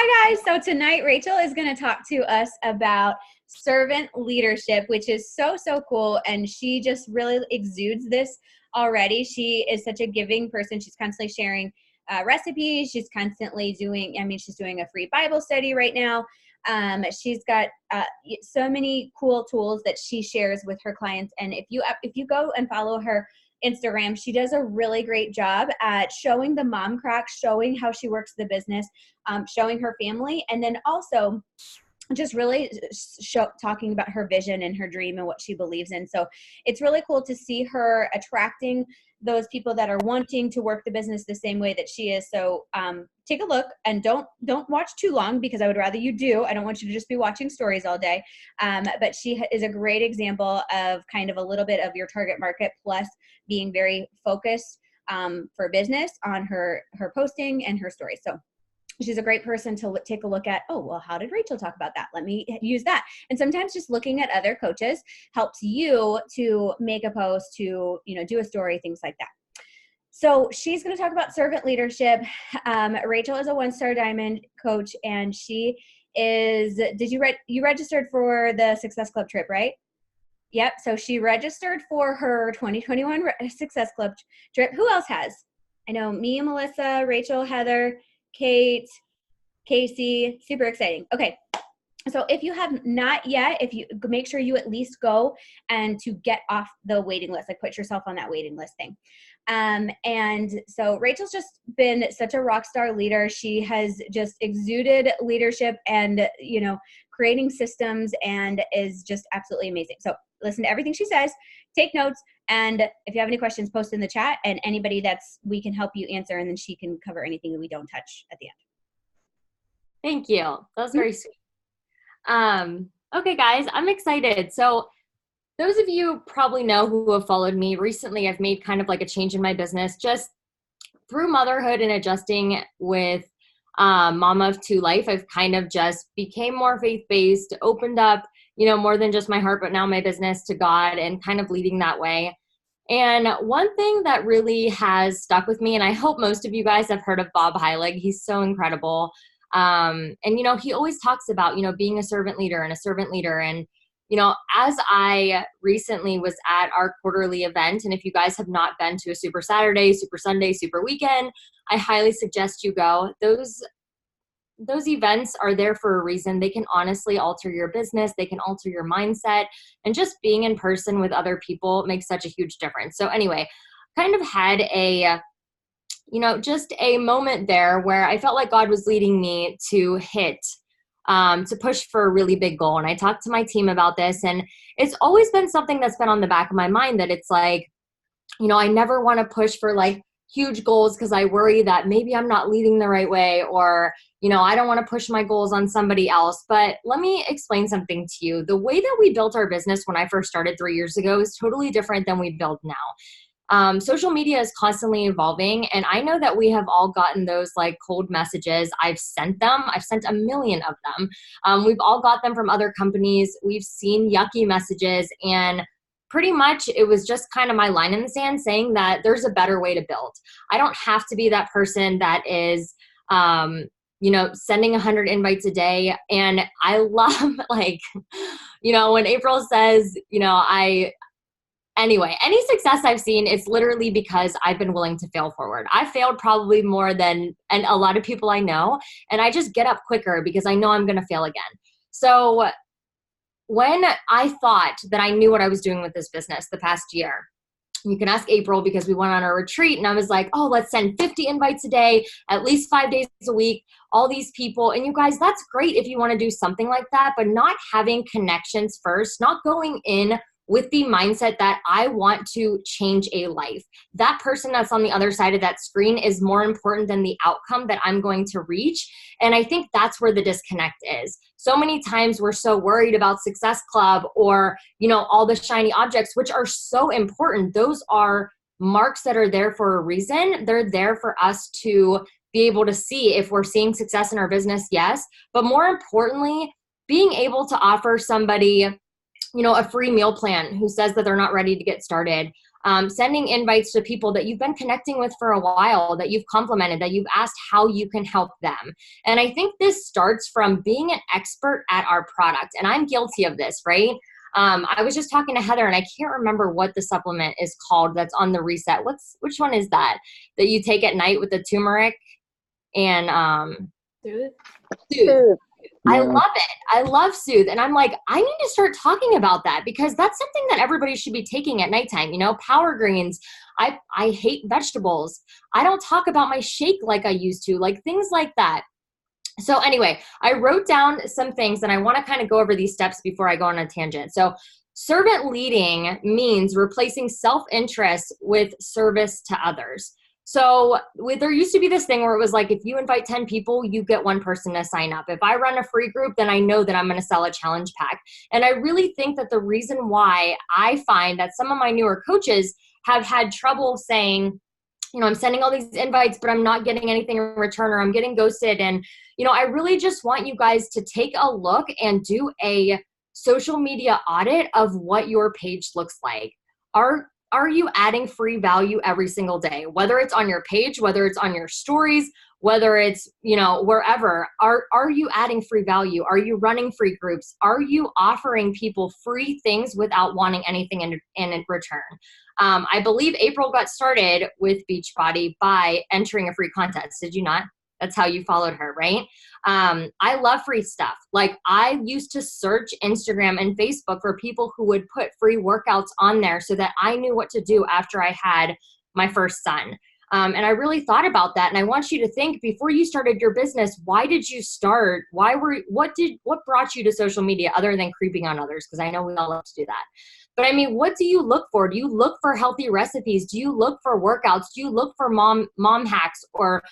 Hi guys. So tonight Rachel is going to talk to us about servant leadership, which is so cool. And she just really exudes this already. She is such a giving person. She's constantly sharing recipes. She's constantly doing, she's doing a free Bible study right now. She's got so many cool tools that she shares with her clients. And if you go and follow her Instagram, she does a really great job at showing the mom crack, showing how she works the business, showing her family, and then also just really talking about her vision and her dream and what she believes in. So it's really cool to see her attracting those people that are wanting to work the business the same way that she is. So take a look, and don't watch too long, because I would rather you do. I don't want you to just be watching stories all day. But she is a great example of kind of a little bit of your target market, plus being very focused for business on her posting and her stories. So she's a great person to take a look at. Oh, well, how did Rachel talk about that? Let me use that. And sometimes just looking at other coaches helps you to make a post, to, do a story, things like that. So she's going to talk about servant leadership. Rachel is a 1-star diamond coach, and she is, you registered for the Success Club trip, right? Yep. So she registered for her 2021 Success Club trip. Who else has? I know me, Melissa, Rachel, Heather, Kate, Casey, super exciting. Okay. So if you have not yet, if you make sure you at least go and to get off the waiting list, like put yourself on that waiting list thing. And so Rachel's just been such a rock star leader. She has just exuded leadership and, creating systems, and is just absolutely amazing. So listen to everything she says, take notes. And if you have any questions, post in the chat, and anybody we can help you answer, and then she can cover anything that we don't touch at the end. Thank you. That was very sweet. Okay, guys, I'm excited. So those of you probably know who have followed me recently, I've made kind of like a change in my business just through motherhood and adjusting with Mama of Two life. I've kind of just became more faith-based, opened up, more than just my heart, but now my business to God, and kind of leading that way. And one thing that really has stuck with me, and I hope most of you guys have heard of Bob Heilig. He's so incredible. And, he always talks about, being a servant leader and a servant leader. And, as I recently was at our quarterly event, and if you guys have not been to a Super Saturday, Super Sunday, Super Weekend, I highly suggest you go. Those events are there for a reason. They can honestly alter your business. They can alter your mindset, and just being in person with other people makes such a huge difference. So anyway, kind of had just a moment there where I felt like God was leading me to push for a really big goal. And I talked to my team about this, and it's always been something that's been on the back of my mind, that it's like, I never want to push for like huge goals, because I worry that maybe I'm not leading the right way, or, I don't want to push my goals on somebody else. But let me explain something to you. The way that we built our business when I first started 3 years ago is totally different than we build now. Social media is constantly evolving, and I know that we have all gotten those like cold messages. I've sent a million of them. We've all got them from other companies. We've seen yucky messages, and pretty much it was just kind of my line in the sand saying that there's a better way to build. I don't have to be that person that is, sending 100 invites a day. And I love when April says, anyway, any success I've seen, it's literally because I've been willing to fail forward. I failed probably more than a lot of people I know, and I just get up quicker because I know I'm going to fail again. So when I thought that I knew what I was doing with this business the past year, you can ask April, because we went on a retreat, and I was like, oh, let's send 50 invites a day, at least 5 days a week, all these people. And you guys, that's great if you want to do something like that, but not having connections first, not going in with the mindset that I want to change a life. That person that's on the other side of that screen is more important than the outcome that I'm going to reach. And I think that's where the disconnect is. So many times we're so worried about Success Club or, all the shiny objects, which are so important. Those are marks that are there for a reason. They're there for us to be able to see if we're seeing success in our business, yes. But more importantly, being able to offer somebody a free meal plan who says that they're not ready to get started. sending invites to people that you've been connecting with for a while, that you've complimented, that you've asked how you can help them. And I think this starts from being an expert at our product. And I'm guilty of this, right? I was just talking to Heather, and I can't remember what the supplement is called that's on the Reset. Which one is that you take at night with the turmeric and Soothe. I love it. I love Soothe. And I'm like, I need to start talking about that, because that's something that everybody should be taking at nighttime. You know, Power Greens. I hate vegetables. I don't talk about my shake like I used to, like things like that. So anyway, I wrote down some things, and I want to kind of go over these steps before I go on a tangent. So servant leading means replacing self-interest with service to others. So there used to be this thing where it was like, if you invite 10 people, you get one person to sign up. If I run a free group, then I know that I'm going to sell a challenge pack. And I really think that the reason why I find that some of my newer coaches have had trouble saying, you know, I'm sending all these invites, but I'm not getting anything in return, or I'm getting ghosted. And, you know, I really just want you guys to take a look and do a social media audit of what your page looks like. Are you adding free value every single day? Whether it's on your page, whether it's on your stories, whether it's, you know, wherever, are you adding free value? Are you running free groups? Are you offering people free things without wanting anything in return? I believe April got started with Beachbody by entering a free contest. Did you not? That's how you followed her, right? I love free stuff. Like, I used to search Instagram and Facebook for people who would put free workouts on there so that I knew what to do after I had my first son. And I really thought about that. And I want you to think, before you started your business, why did you start? What brought you to social media other than creeping on others? Because I know we all love to do that. But I mean, what do you look for? Do you look for healthy recipes? Do you look for workouts? Do you look for mom hacks or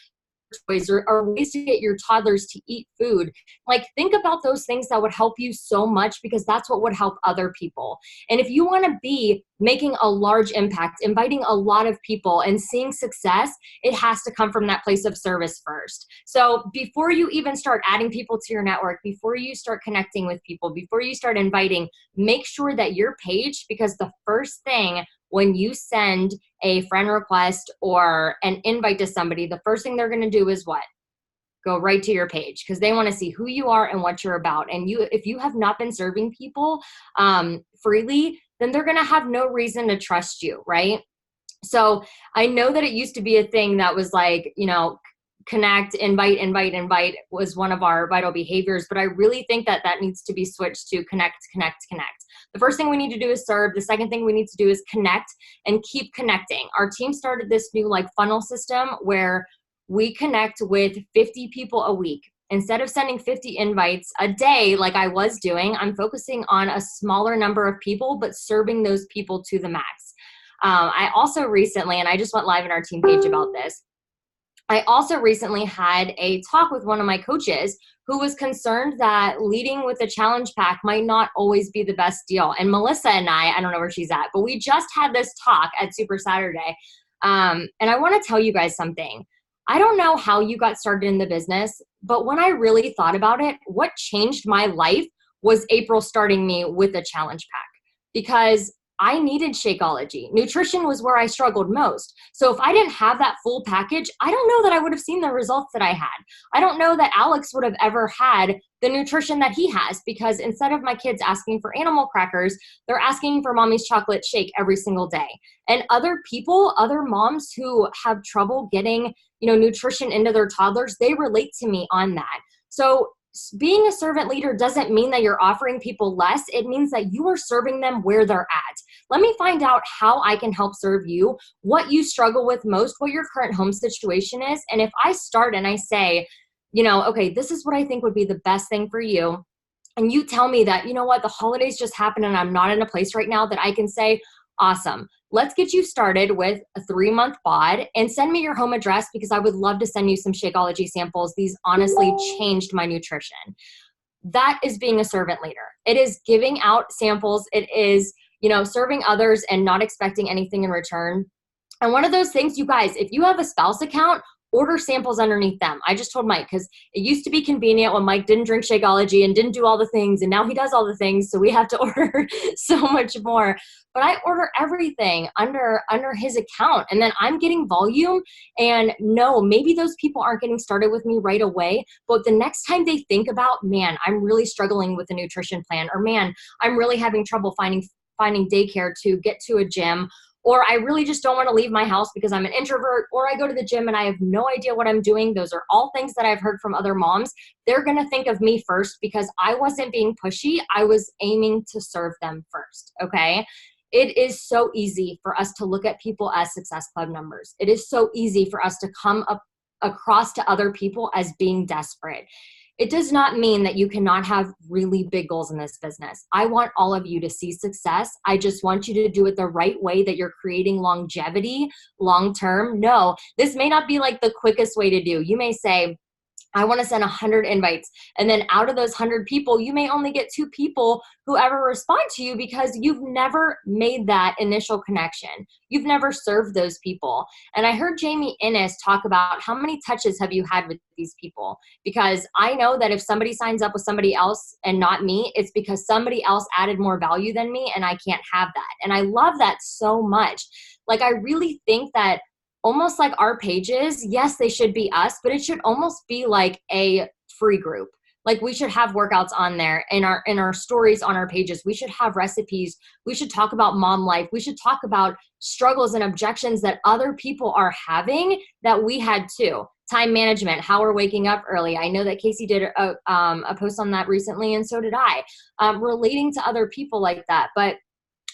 toys or ways to get your toddlers to eat food? Like, think about those things that would help you so much, because that's what would help other people. And if you want to be making a large impact, inviting a lot of people and seeing success, it has to come from that place of service first. So before you even start adding people to your network, before you start connecting with people, before you start inviting, make sure that your page, because the first thing when you send a friend request or an invite to somebody, the first thing they're going to do is what? Go right to your page, because they want to see who you are and what you're about. And if you have not been serving people freely, then they're going to have no reason to trust you, right? So I know that it used to be a thing that was like, you know, connect, invite was one of our vital behaviors. But I really think that needs to be switched to connect. The first thing we need to do is serve. The second thing we need to do is connect and keep connecting. Our team started this new like funnel system where we connect with 50 people a week. Instead of sending 50 invites a day like I was doing, I'm focusing on a smaller number of people, but serving those people to the max. I also recently, and I just went live on our team page about this, I also recently had a talk with one of my coaches who was concerned that leading with a challenge pack might not always be the best deal. And Melissa and I don't know where she's at, but we just had this talk at Super Saturday. And I want to tell you guys something. I don't know how you got started in the business, but when I really thought about it, what changed my life was April starting me with a challenge pack, because I needed Shakeology. Nutrition was where I struggled most. So if I didn't have that full package, I don't know that I would have seen the results that I had. I don't know that Alex would have ever had the nutrition that he has, because instead of my kids asking for animal crackers, they're asking for mommy's chocolate shake every single day. And other people, other moms who have trouble getting, nutrition into their toddlers, they relate to me on that. So being a servant leader doesn't mean that you're offering people less. It means that you are serving them where they're at. Let me find out how I can help serve you, what you struggle with most, what your current home situation is. And if I start and I say, okay, this is what I think would be the best thing for you, and you tell me that, the holidays just happened and I'm not in a place right now that I can say, awesome, let's get you started with a 3-month bod and send me your home address, because I would love to send you some Shakeology samples. These honestly changed my nutrition. That is being a servant leader. It is giving out samples. It is, serving others and not expecting anything in return. And one of those things, you guys, if you have a spouse account, order samples underneath them. I just told Mike, because it used to be convenient when Mike didn't drink Shakeology and didn't do all the things, and now he does all the things, so we have to order so much more. But I order everything under his account, and then I'm getting volume. And no, maybe those people aren't getting started with me right away, but the next time they think about, man, I'm really struggling with a nutrition plan, or man, I'm really having trouble finding daycare to get to a gym, or I really just don't want to leave my house because I'm an introvert, or I go to the gym and I have no idea what I'm doing. Those are all things that I've heard from other moms. They're going to think of me first because I wasn't being pushy. I was aiming to serve them first. Okay. It is so easy for us to look at people as Success Club numbers. It is so easy for us to come up across to other people as being desperate. It does not mean that you cannot have really big goals in this business. I want all of you to see success. I just want you to do it the right way, that you're creating longevity long-term. No, this may not be like the quickest way to do. You may say, I want to send 100 invites. And then out of those 100 people, you may only get 2 people who ever respond to you because you've never made that initial connection. You've never served those people. And I heard Jamie Innes talk about how many touches have you had with these people? Because I know that if somebody signs up with somebody else and not me, it's because somebody else added more value than me, and I can't have that. And I love that so much. Like, I really think that almost like our pages, yes, they should be us, but it should almost be like a free group. Like, we should have workouts on there in our stories on our pages. We should have recipes. We should talk about mom life. We should talk about struggles and objections that other people are having that we had too. Time management, how we're waking up early. I know that Casey did a post on that recently, and so did I. Relating to other people like that. But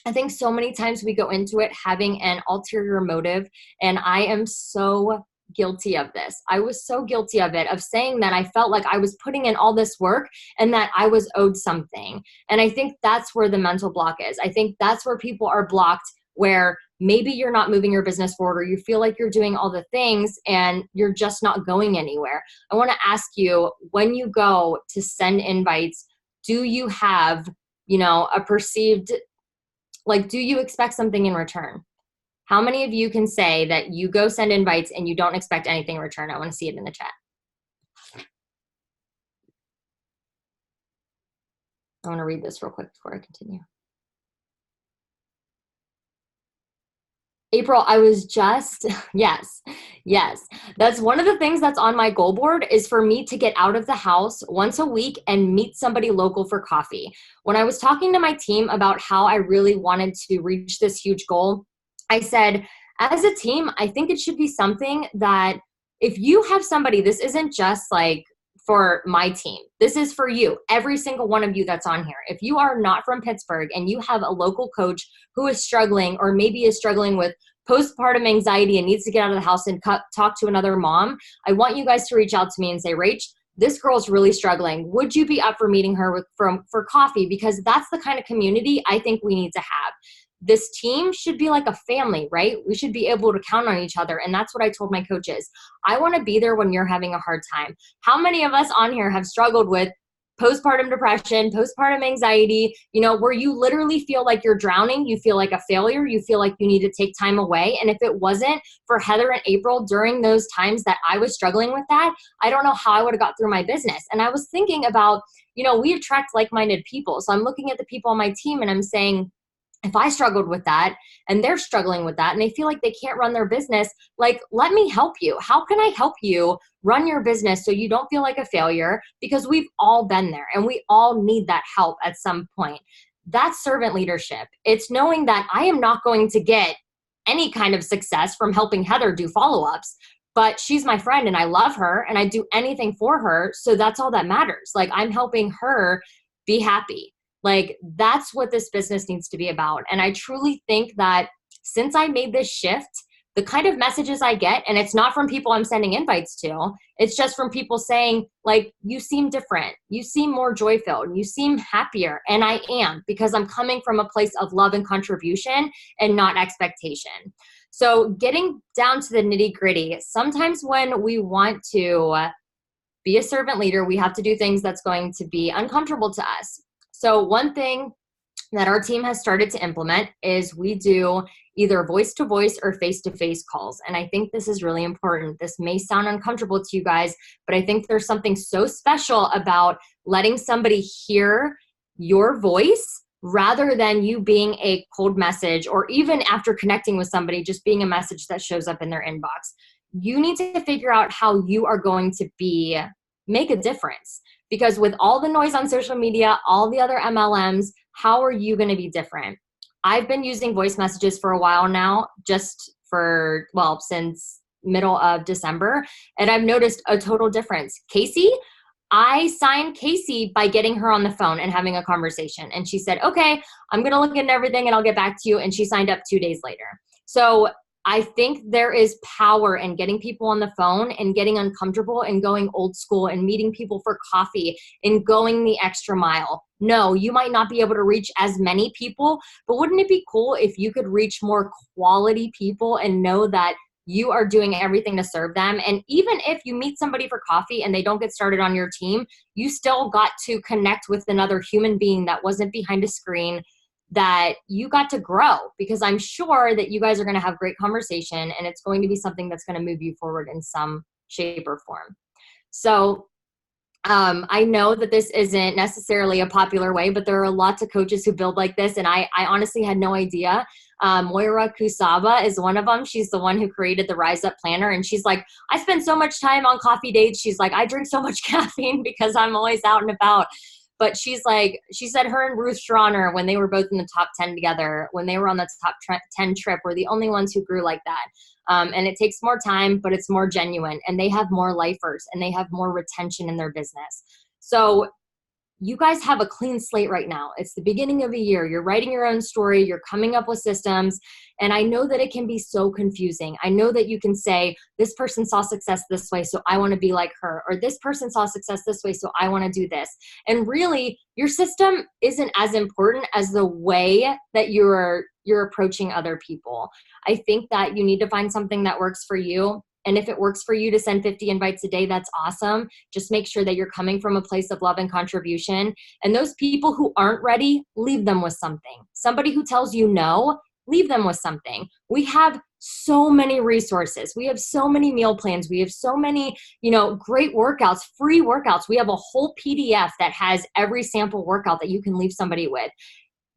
I think so many times we go into it having an ulterior motive, and I am so guilty of this. I was so guilty of it, of saying that I felt like I was putting in all this work and that I was owed something. And I think that's where the mental block is. I think that's where people are blocked, where maybe you're not moving your business forward, or you feel like you're doing all the things and you're just not going anywhere. I want to ask you, when you go to send invites, do you have, a perceived, like, do you expect something in return? How many of you can say that you go send invites and you don't expect anything in return? I want to see it in the chat. I want to read this real quick before I continue. April, I was just, yes. That's one of the things that's on my goal board, is for me to get out of the house once a week and meet somebody local for coffee. When I was talking to my team about how I really wanted to reach this huge goal, I said, as a team, I think it should be something that if you have somebody, this isn't just like for my team. This is for you, every single one of you that's on here. If you are not from Pittsburgh and you have a local coach who is struggling, or maybe is struggling with postpartum anxiety and needs to get out of the house and talk to another mom, I want you guys to reach out to me and say, Rach, this girl's really struggling. Would you be up for meeting her for coffee? Because that's the kind of community I think we need to have. This team should be like a family, right? We should be able to count on each other. And that's what I told my coaches. I want to be there when you're having a hard time. How many of us on here have struggled with postpartum depression, postpartum anxiety, where you literally feel like you're drowning, you feel like a failure, you feel like you need to take time away? And if it wasn't for Heather and April during those times that I was struggling with that, I don't know how I would have got through my business. And I was thinking about, we attract like-minded people. So I'm looking at the people on my team and I'm saying, if I struggled with that and they're struggling with that and they feel like they can't run their business, like, let me help you. How can I help you run your business so you don't feel like a failure? Because we've all been there and we all need that help at some point. That's servant leadership. It's knowing that I am not going to get any kind of success from helping Heather do follow-ups, but she's my friend and I love her and I do anything for her. So that's all that matters. Like, I'm helping her be happy. Like, that's what this business needs to be about. And I truly think that since I made this shift, the kind of messages I get, and it's not from people I'm sending invites to, it's just from people saying, like, you seem different, you seem more joy-filled, you seem happier. And I am, because I'm coming from a place of love and contribution and not expectation. So getting down to the nitty-gritty, sometimes when we want to be a servant leader, we have to do things that's going to be uncomfortable to us. So one thing that our team has started to implement is we do either voice-to-voice or face-to-face calls. And I think this is really important. This may sound uncomfortable to you guys, but I think there's something so special about letting somebody hear your voice rather than you being a cold message, or even after connecting with somebody, just being a message that shows up in their inbox. You need to figure out how you are going to make a difference. Because with all the noise on social media, all the other MLMs, how are you going to be different? I've been using voice messages for a while now, since middle of December, and I've noticed a total difference. Casey, I signed Casey by getting her on the phone and having a conversation. And she said, okay, I'm going to look into everything and I'll get back to you. And she signed up 2 days later. So I think there is power in getting people on the phone and getting uncomfortable and going old school and meeting people for coffee and going the extra mile. No, you might not be able to reach as many people, but wouldn't it be cool if you could reach more quality people and know that you are doing everything to serve them? And even if you meet somebody for coffee and they don't get started on your team, you still got to connect with another human being that wasn't behind a screen, that you got to grow, because I'm sure that you guys are going to have great conversation and it's going to be something that's going to move you forward in some shape or form. So I know that this isn't necessarily a popular way, but there are lots of coaches who build like this. And I honestly had no idea. Moira Kusaba is one of them. She's the one who created the Rise Up Planner. And she's like, I spend so much time on coffee dates. She's like, I drink so much caffeine because I'm always out and about. But she's like, she said her and Ruth Schroner, when they were both in the top 10 together, when they were on the top 10 trip, were the only ones who grew like that. And it takes more time, but it's more genuine, and they have more lifers and they have more retention in their business. So you guys have a clean slate right now. It's the beginning of a year. You're writing your own story. You're coming up with systems. And I know that it can be so confusing. I know that you can say, this person saw success this way, so I want to be like her. Or this person saw success this way, so I want to do this. And really, your system isn't as important as the way that you're approaching other people. I think that you need to find something that works for you. And if it works for you to send 50 invites a day, that's awesome. Just make sure that you're coming from a place of love and contribution. And those people who aren't ready, leave them with something. Somebody who tells you no, leave them with something. We have so many resources. We have so many meal plans. We have so many, great workouts, free workouts. We have a whole PDF that has every sample workout that you can leave somebody with.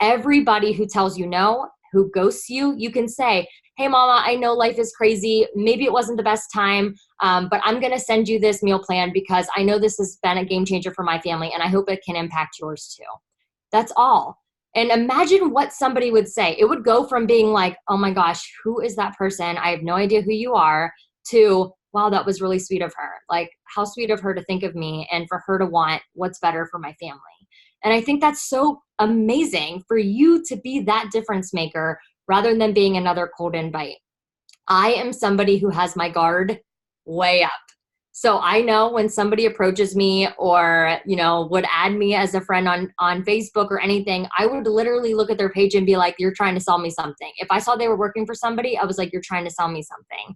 Everybody who tells you no, who ghosts you, you can say, hey, mama, I know life is crazy. Maybe it wasn't the best time, but I'm going to send you this meal plan because I know this has been a game changer for my family, and I hope it can impact yours too. That's all. And imagine what somebody would say. It would go from being like, oh my gosh, who is that person? I have no idea who you are, to, wow, that was really sweet of her. Like, how sweet of her to think of me and for her to want what's better for my family. And I think that's so amazing for you to be that difference maker rather than being another cold invite. I am somebody who has my guard way up. So I know when somebody approaches me or, would add me as a friend on Facebook or anything, I would literally look at their page and be like, you're trying to sell me something. If I saw they were working for somebody, I was like, you're trying to sell me something.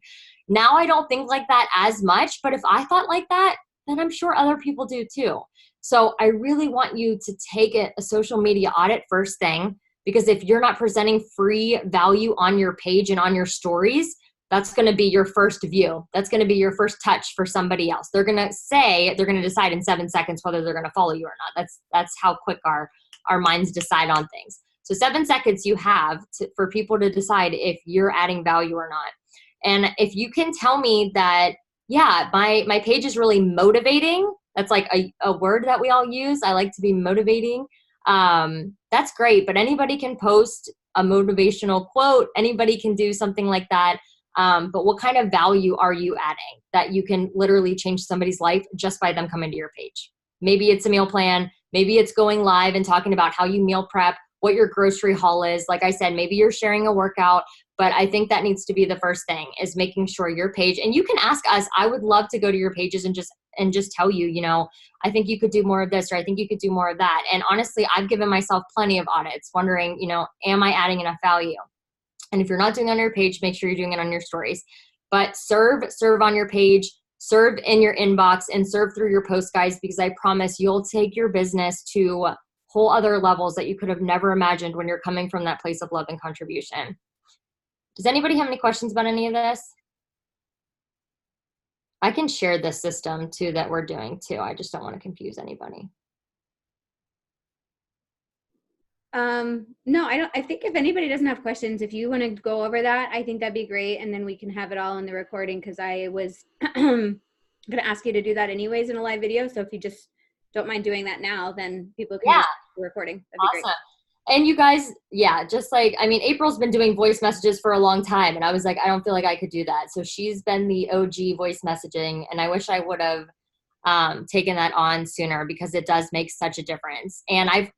Now I don't think like that as much, but if I thought like that, then I'm sure other people do too. So I really want you to take a social media audit first thing, because if you're not presenting free value on your page and on your stories, that's going to be your first view. That's going to be your first touch for somebody else. They're going to decide in 7 seconds whether they're going to follow you or not. That's how quick our minds decide on things. So 7 seconds you have for people to decide if you're adding value or not. And if you can tell me that, yeah, my page is really motivating. That's like a word that we all use. I like to be motivating. That's great, but anybody can post a motivational quote. Anybody can do something like that. But what kind of value are you adding that you can literally change somebody's life just by them coming to your page? Maybe it's a meal plan. Maybe it's going live and talking about how you meal prep, what your grocery haul is. Like I said, maybe you're sharing a workout, but I think that needs to be the first thing, is making sure your page, and you can ask us, I would love to go to your pages and just tell you, I think you could do more of this, or I think you could do more of that. And honestly, I've given myself plenty of audits wondering, am I adding enough value? And if you're not doing it on your page, make sure you're doing it on your stories. But serve on your page, serve in your inbox, and serve through your post, guys, because I promise you'll take your business to whole other levels that you could have never imagined when you're coming from that place of love and contribution. Does anybody have any questions about any of this? I can share this system too that we're doing too. I just don't want to confuse anybody. No, I don't. I think if anybody doesn't have questions, if you want to go over that, I think that'd be great. And then we can have it all in the recording, because I was going to ask you to do that anyways in a live video. So if you just don't mind doing that now, then people can just do the recording. That'd be great. And you guys, just like, I mean, April's been doing voice messages for a long time, and I was like, I don't feel like I could do that. So she's been the OG voice messaging, and I wish I would have taken that on sooner, because it does make such a difference. And I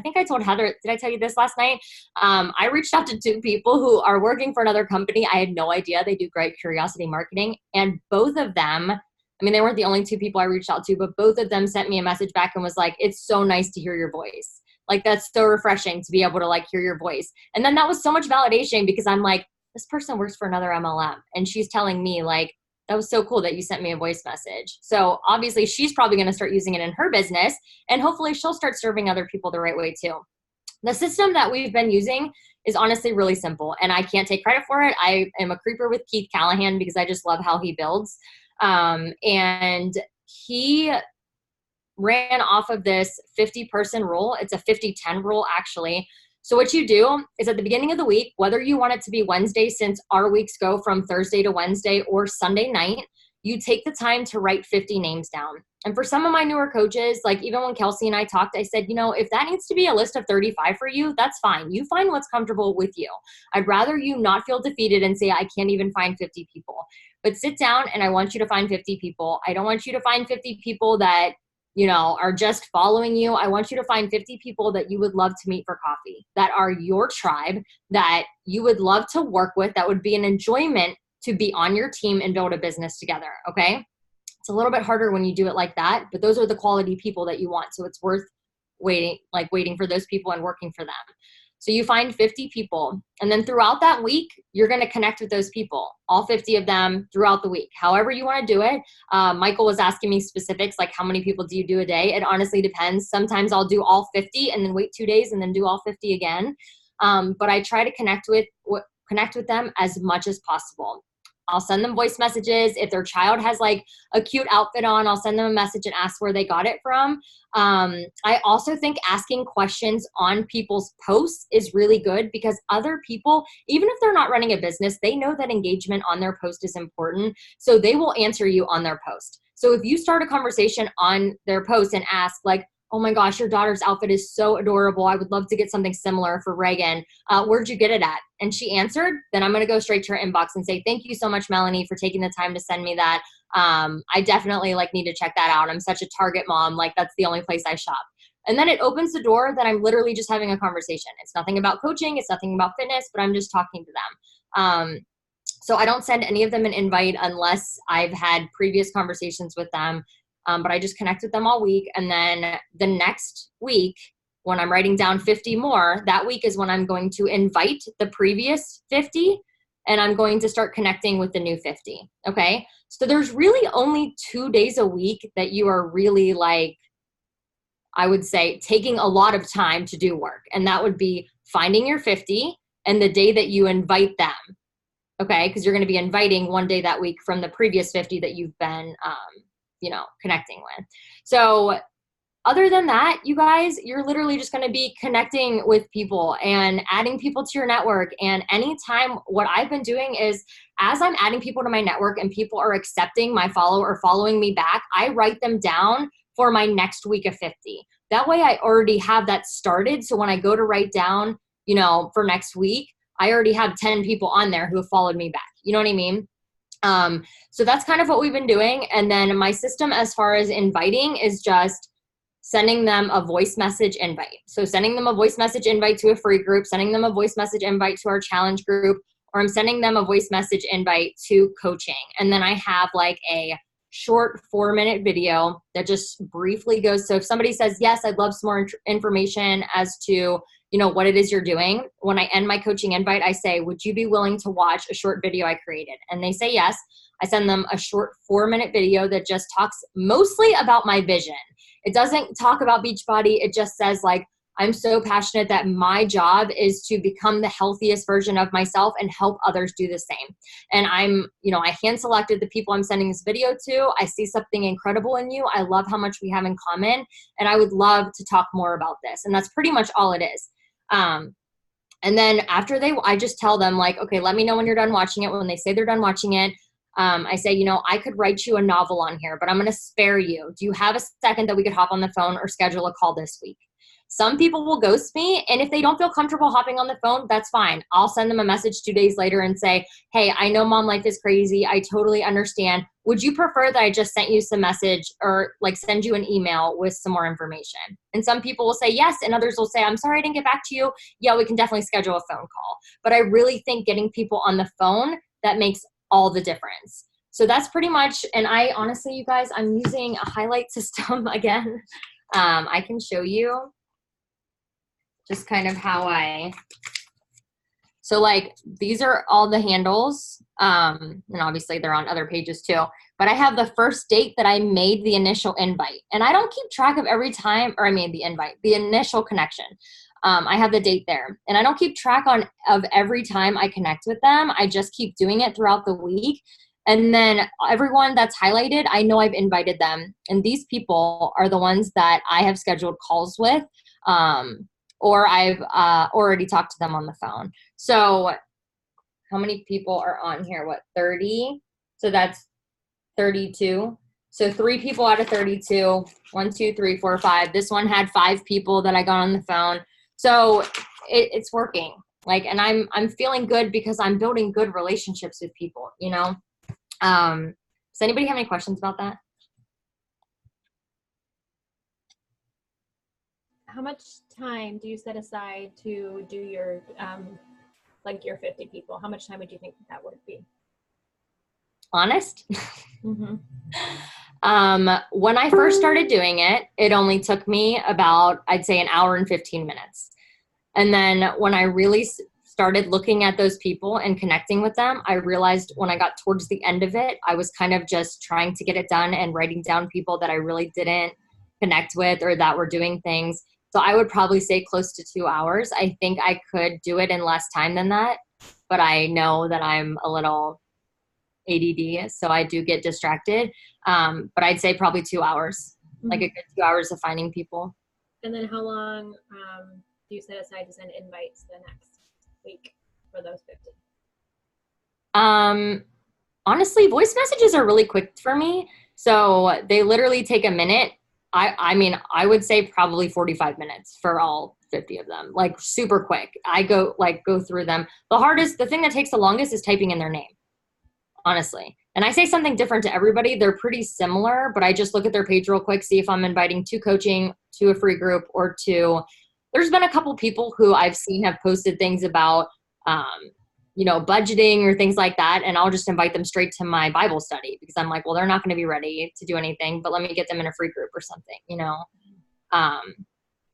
think I told Heather, did I tell you this last night? I reached out to 2 people who are working for another company. I had no idea they do great curiosity marketing. And both of them, I mean, they weren't the only 2 people I reached out to, but both of them sent me a message back and was like, it's so nice to hear your voice. Like, that's so refreshing to be able to like hear your voice. And then that was so much validation, because I'm like, this person works for another MLM, and she's telling me like, that was so cool that you sent me a voice message. So obviously she's probably going to start using it in her business, and hopefully she'll start serving other people the right way too. The system that we've been using is honestly really simple, and I can't take credit for it. I am a creeper with Keith Callahan because I just love how he builds. And he ran off of this 50-person rule. It's a 50-10 rule, actually. So what you do is at the beginning of the week, whether you want it to be Wednesday, since our weeks go from Thursday to Wednesday, or Sunday night, you take the time to write 50 names down. And for some of my newer coaches, like even when Kelsey and I talked, I said, if that needs to be a list of 35 for you, that's fine. You find what's comfortable with you. I'd rather you not feel defeated and say, I can't even find 50 people. But sit down, and I want you to find 50 people. I don't want you to find 50 people that are just following you. I want you to find 50 people that you would love to meet for coffee, that are your tribe, that you would love to work with, that would be an enjoyment to be on your team and build a business together. Okay. It's a little bit harder when you do it like that, but those are the quality people that you want. So it's worth waiting for those people and working for them. So you find 50 people, and then throughout that week, you're going to connect with those people, all 50 of them throughout the week, however you want to do it. Michael was asking me specifics, like how many people do you do a day? It honestly depends. Sometimes I'll do all 50 and then wait 2 days and then do all 50 again. But I try to connect with them as much as possible. I'll send them voice messages. If their child has like a cute outfit on, I'll send them a message and ask where they got it from. I also think asking questions on people's posts is really good, because other people, even if they're not running a business, they know that engagement on their post is important. So they will answer you on their post. So if you start a conversation on their post and ask like, oh my gosh, your daughter's outfit is so adorable. I would love to get something similar for Reagan. Where'd you get it at? And she answered, then I'm going to go straight to her inbox and say, thank you so much, Melanie, for taking the time to send me that. I definitely need to check that out. I'm such a Target mom. That's the only place I shop. And then it opens the door that I'm literally just having a conversation. It's nothing about coaching. It's nothing about fitness, but I'm just talking to them. So I don't send any of them an invite unless I've had previous conversations with them. But I just connect with them all week. And then the next week, when I'm writing down 50 more, that week is when I'm going to invite the previous 50, and I'm going to start connecting with the new 50. Okay. So there's really only 2 days a week that you are really I would say, taking a lot of time to do work. And that would be finding your 50 and the day that you invite them. Okay. Because you're going to be inviting one day that week from the previous 50 that you've been, connecting with. So other than that, you guys, you're literally just going to be connecting with people and adding people to your network. And anytime, what I've been doing is, as I'm adding people to my network and people are accepting my follow or following me back, I write them down for my next week of 50. That way I already have that started. So when I go to write down, for next week, I already have 10 people on there who have followed me back. You know what I mean? So that's kind of what we've been doing. And then my system as far as inviting is just sending them a voice message invite. So sending them a voice message invite to a free group, sending them a voice message invite to our challenge group, or I'm sending them a voice message invite to coaching. And then I have a short 4-minute video that just briefly goes. So if somebody says, yes, I'd love some more information as to, what it is you're doing. When I end my coaching invite, I say, would you be willing to watch a short video I created? And they say yes. I send them a short 4-minute video that just talks mostly about my vision. It doesn't talk about Beachbody. It just says like, I'm so passionate that my job is to become the healthiest version of myself and help others do the same. And I hand selected the people I'm sending this video to. I see something incredible in you. I love how much we have in common, and I would love to talk more about this. And that's pretty much all it is. And then after I just tell them like, okay, let me know when you're done watching it. When they say they're done watching it, I say, I could write you a novel on here, but I'm going to spare you. Do you have a second that we could hop on the phone or schedule a call this week? Some people will ghost me, and if they don't feel comfortable hopping on the phone, that's fine. I'll send them a message 2 days later and say, hey, I know mom life is crazy. I totally understand. Would you prefer that I just sent you some message or like send you an email with some more information? And some people will say yes, and others will say, I'm sorry I didn't get back to you. Yeah, we can definitely schedule a phone call. But I really think getting people on the phone, that makes all the difference. So that's pretty much, and I honestly, you guys, I'm using a highlight system again. I can show you just kind of so like these are all the handles, and obviously they're on other pages too, but I have the first date that I made the initial invite, and I don't keep track of every time, or I made the invite, the initial connection. I have the date there, and I don't keep track of every time I connect with them. I just keep doing it throughout the week. And then everyone that's highlighted, I know I've invited them, and these people are the ones that I have scheduled calls with, or I've already talked to them on the phone. So how many people are on here? 30? So that's 32. So 3 people out of 32. 1, 2, 3, 4, 5. This one had 5 people that I got on the phone. So it's working. Like, and I'm feeling good because I'm building good relationships with people, Does anybody have any questions about that? How much time do you set aside to do your, your 50 people? How much time would you think that would be? Honest? Mm-hmm. When I first started doing it, it only took me about, I'd say, an hour and 15 minutes. And then when I really started looking at those people and connecting with them, I realized when I got towards the end of it, I was kind of just trying to get it done and writing down people that I really didn't connect with or that were doing things. So I would probably say close to 2 hours. I think I could do it in less time than that, but I know that I'm a little ADD, so I do get distracted. But I'd say probably 2 hours, like a good 2 hours of finding people. And then how long do you set aside to send invites the next week for those 50? Honestly, voice messages are really quick for me. So they literally take a minute. I mean, I would say probably 45 minutes for all 50 of them, like super quick. I go through them. The thing that takes the longest is typing in their name, honestly. And I say something different to everybody. They're pretty similar, but I just look at their page real quick, see if I'm inviting to coaching, to a free group, or to, there's been a couple people who I've seen have posted things about, budgeting or things like that. And I'll just invite them straight to my Bible study because I'm like, well, they're not going to be ready to do anything, but let me get them in a free group or something,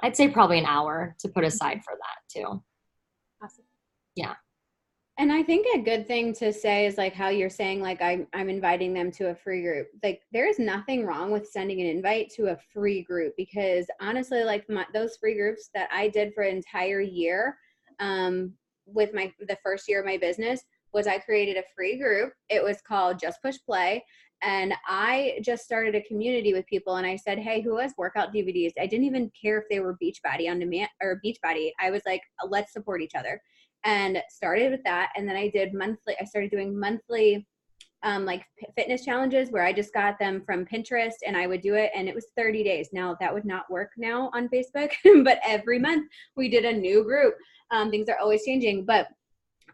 I'd say probably an hour to put aside for that too. Awesome. Yeah. And I think a good thing to say is like how you're saying, like, I'm inviting them to a free group. Like, there is nothing wrong with sending an invite to a free group because honestly, like those free groups that I did for an entire year, with the first year of my business was I created a free group. It was called Just Push Play. And I just started a community with people and I said, hey, who has workout DVDs? I didn't even care if they were Beachbody on demand or Beachbody. I was like, let's support each other. And started with that. And then I started doing monthly fitness challenges where I just got them from Pinterest and I would do it. And it was 30 days. Now that would not work now on Facebook, but every month we did a new group. Things are always changing, but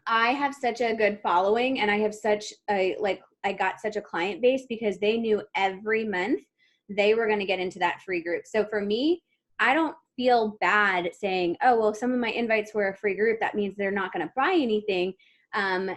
I have such a good following and I have I got such a client base because they knew every month they were going to get into that free group. So for me, I don't feel bad saying, oh, well, some of my invites were a free group. That means they're not going to buy anything.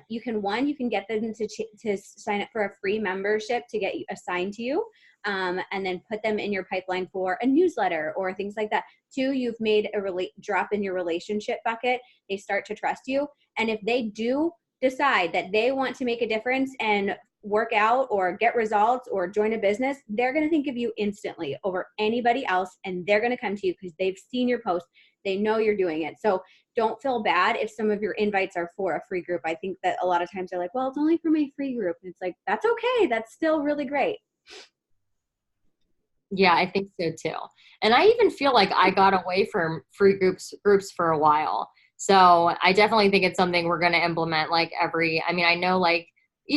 You can get them to sign up for a free membership to get assigned to you, and then put them in your pipeline for a newsletter or things like that. 2, you've made a drop in your relationship bucket. They start to trust you. And if they do decide that they want to make a difference and work out or get results or join a business, they're going to think of you instantly over anybody else, and they're going to come to you because they've seen your post. They know you're doing it. So don't feel bad if some of your invites are for a free group. I think that a lot of times they're like, well, it's only for my free group. And it's like, that's okay. That's still really great. Yeah, I think so too. And I even feel like I got away from free groups for a while. So I definitely think it's something we're going to implement like I know like,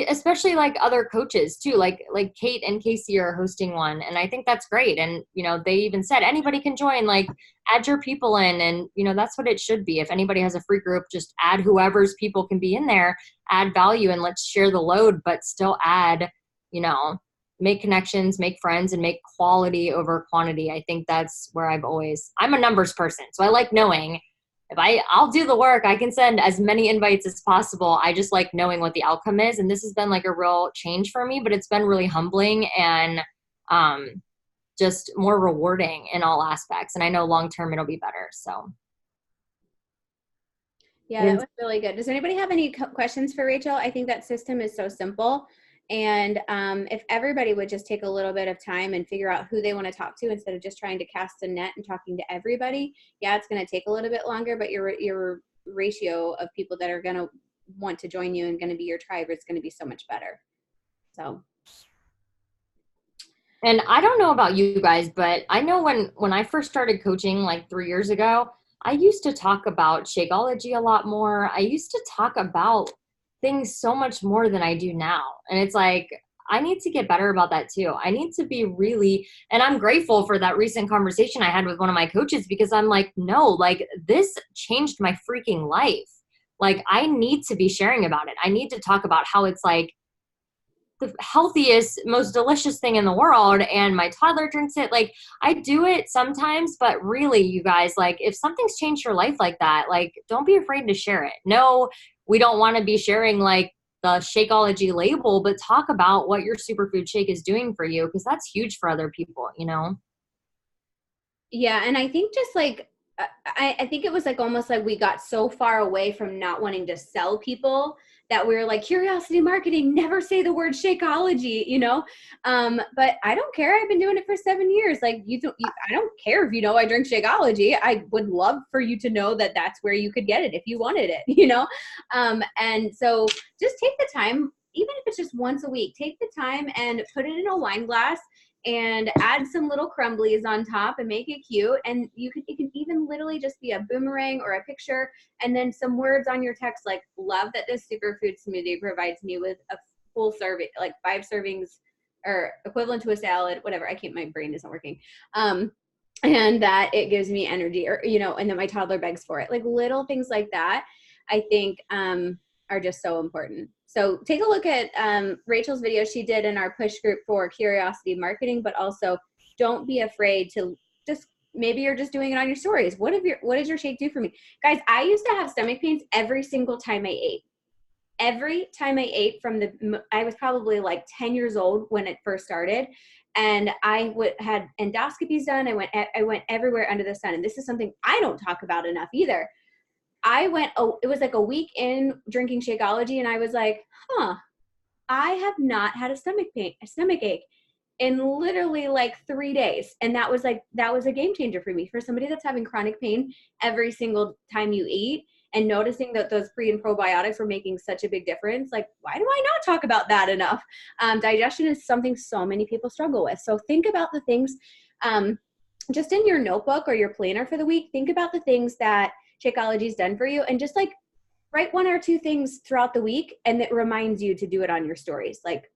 especially like other coaches too, like Kate and Casey are hosting one. And I think that's great. And, they even said anybody can join, like add your people in. And, that's what it should be. If anybody has a free group, just add whoever's people can be in there, add value, and let's share the load, but still add, make connections, make friends, and make quality over quantity. I think that's where I'm a numbers person. So I like knowing if I'll do the work, I can send as many invites as possible. I just like knowing what the outcome is. And this has been like a real change for me, but it's been really humbling and just more rewarding in all aspects. And I know long-term it'll be better. So. Yeah, that was really good. Does anybody have any questions for Rachel? I think that system is so simple. And if everybody would just take a little bit of time and figure out who they want to talk to instead of just trying to cast a net and talking to everybody, yeah, it's going to take a little bit longer, but your ratio of people that are going to want to join you and going to be your tribe is going to be so much better. So. And I don't know about you guys, but I know when I first started coaching like 3 years ago, I used to talk about Shakeology a lot more. I used to talk about things so much more than I do now. And it's like, I need to get better about that too. I need to be and I'm grateful for that recent conversation I had with one of my coaches, because I'm like, no, like this changed my freaking life. Like I need to be sharing about it. I need to talk about how it's like the healthiest, most delicious thing in the world. And my toddler drinks it. Like I do it sometimes, but really you guys, like if something's changed your life like that, like don't be afraid to share it. No, we don't want to be sharing like the Shakeology label, but talk about what your superfood shake is doing for you, because that's huge for other people, Yeah, and I think just like, I think it was like almost like we got so far away from not wanting to sell people that we were like, curiosity marketing, never say the word Shakeology, but I don't care. I've been doing it for 7 years. Like I don't care if I drink Shakeology. I would love for you to know that that's where you could get it if you wanted it, and so just take the time, even if it's just once a week, take the time and put it in a wine glass and add some little crumblies on top and make it cute. And it can even literally just be a boomerang or a picture, and then some words on your text like, love that this superfood smoothie provides me with a full serving, like 5 servings or equivalent to a salad, whatever. My brain isn't working. And that it gives me energy, or, and then my toddler begs for it. Like little things like that, I think are just so important. So take a look at Rachel's video she did in our push group for curiosity marketing, but also don't be afraid to just, maybe you're just doing it on your stories. What does your shake do for me? Guys, I used to have stomach pains every single time I ate. Every time I ate I was probably like 10 years old when it first started. And I had endoscopies done. I went everywhere under the sun. And this is something I don't talk about enough either. It was like a week in drinking Shakeology, and I was like, I have not had a stomach ache in literally like 3 days. And that was a game changer for me. For somebody that's having chronic pain every single time you eat, and noticing that those pre and probiotics were making such a big difference. Like, why do I not talk about that enough? Digestion is something so many people struggle with. So think about the things, just in your notebook or your planner for the week, think about the things that Shakeology's done for you, and just like write 1 or 2 things throughout the week, and it reminds you to do it on your stories, like,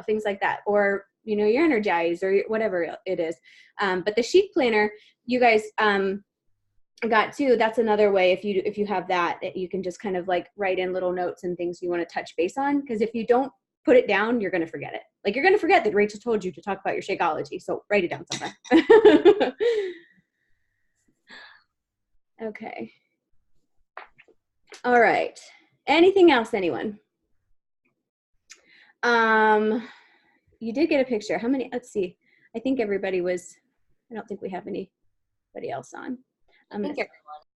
things like that, or, you're energized or whatever it is. But the sheet planner, you guys got too, that's another way. If you have that, you can just kind of like write in little notes and things you want to touch base on. Because if you don't put it down, you're going to forget it. Like you're going to forget that Rachel told you to talk about your Shakeology. So write it down somewhere. Okay. All right. Anything else, anyone? You did get a picture. How many? Let's see. I think everybody was, I don't think we have anybody else on. I think everyone